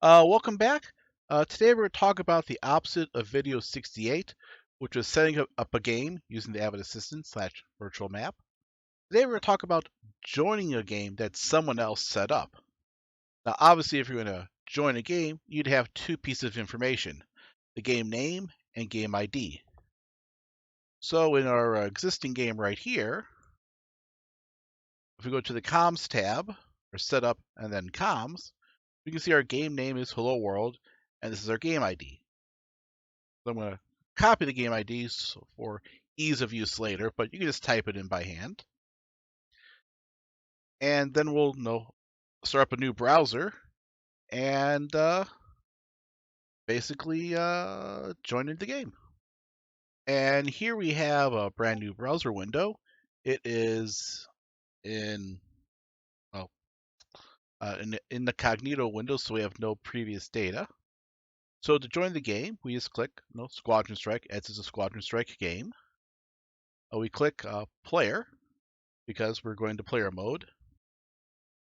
Welcome back. Today we're going to talk about the opposite of Video 68, which was setting up a game using the AVID Assistant / virtual map. Today we're going to talk about joining a game that someone else set up. Now, obviously, if you're going to join a game, you'd have two pieces of information, the game name and game ID. So in our existing game right here, if we go to the Comms tab, or Setup and then Comms, we can see our game name is Hello World, and this is our game ID. So I'm going to copy the game IDs for ease of use later, but you can just type it in by hand. And then we'll start up a new browser and basically join into the game. And here we have a brand new browser window. It is in in the Cognito window, so we have no previous data. So to join the game, we just click Squadron Strike, as is a Squadron Strike game. We click Player, because we're going to player mode,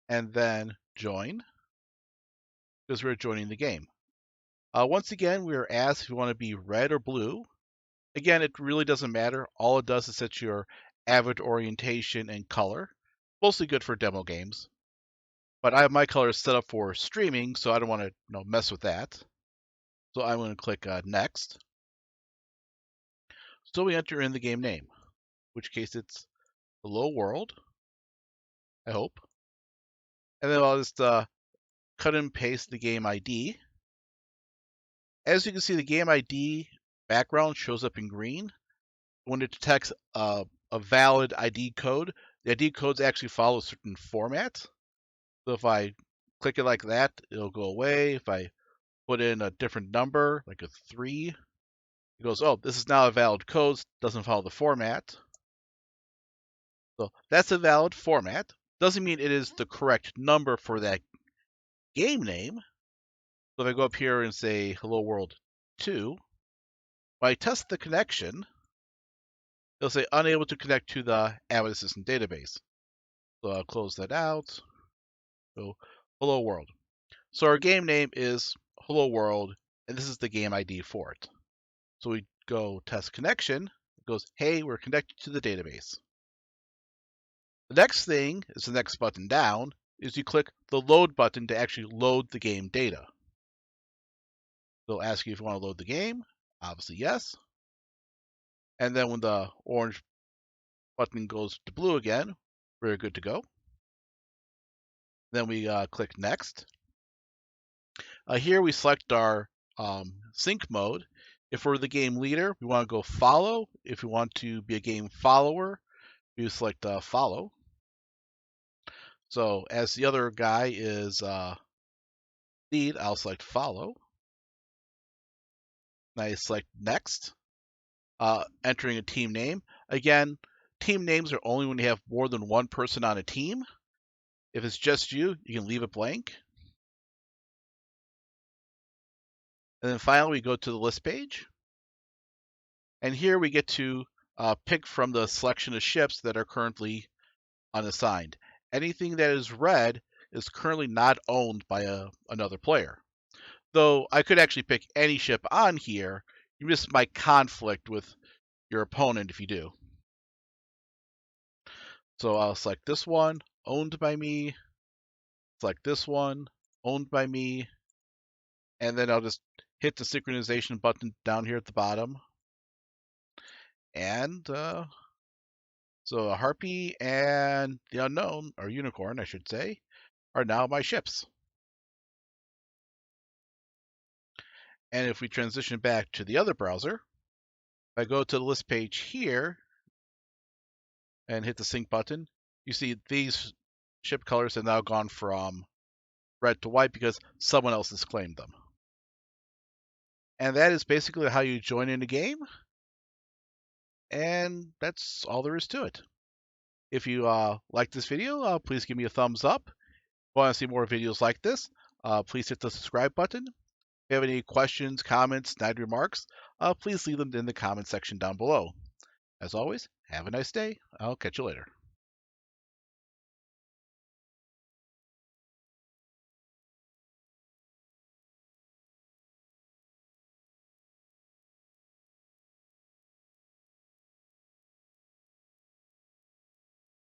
and then Join, because we're joining the game. Once again, we are asked if you want to be red or blue. Again, it really doesn't matter. All it does is set your AVID orientation and color. Mostly good for demo games. But I have my colors set up for streaming, so I don't want to mess with that. So I'm going to click Next. So we enter in the game name, in which case it's Hello World, I hope. And then I'll just cut and paste the game ID. As you can see, the game ID background shows up in green. When it detects a valid ID code, the ID codes actually follow a certain format. So if I click it like that, it'll go away. If I put in a different number, like a 3, it goes, oh, this is now a valid code, doesn't follow the format. So that's a valid format. Doesn't mean it is the correct number for that game name. So if I go up here and say Hello World 2, when I test the connection, it'll say unable to connect to the AVID Assistant database. So I'll close that out. So Hello World. So our game name is Hello World, and this is the game ID for it. So we go test connection. It goes, hey, we're connected to the database. The next thing is the next button down, is you click the load button to actually load the game data. They'll ask you if you want to load the game. Obviously, yes. And then when the orange button goes to blue again, we're good to go. Then we click Next. Here we select our sync mode. If we're the game leader, we want to go follow. If we want to be a game follower, we select follow. So as the other guy is lead, I'll select follow. I select next, entering a team name. Again, team names are only when you have more than one person on a team. If it's just you, you can leave it blank. And then finally, we go to the list page. And here we get to pick from the selection of ships that are currently unassigned. Anything that is red is currently not owned by another player. Though I could actually pick any ship on here, you just might conflict with your opponent if you do. So I'll select this one, owned by me, select this one, owned by me, and then I'll just hit the synchronization button down here at the bottom. And so a Harpy and the Unknown, or Unicorn, I should say, are now my ships. And if we transition back to the other browser, if I go to the list page here and hit the sync button, you see these ship colors have now gone from red to white because someone else has claimed them. And that is basically how you join in a game. And that's all there is to it. If you like this video, please give me a thumbs up. If you want to see more videos like this, please hit the subscribe button. If you have any questions, comments, snide remarks, please leave them in the comment section down below. As always, have a nice day. I'll catch you later.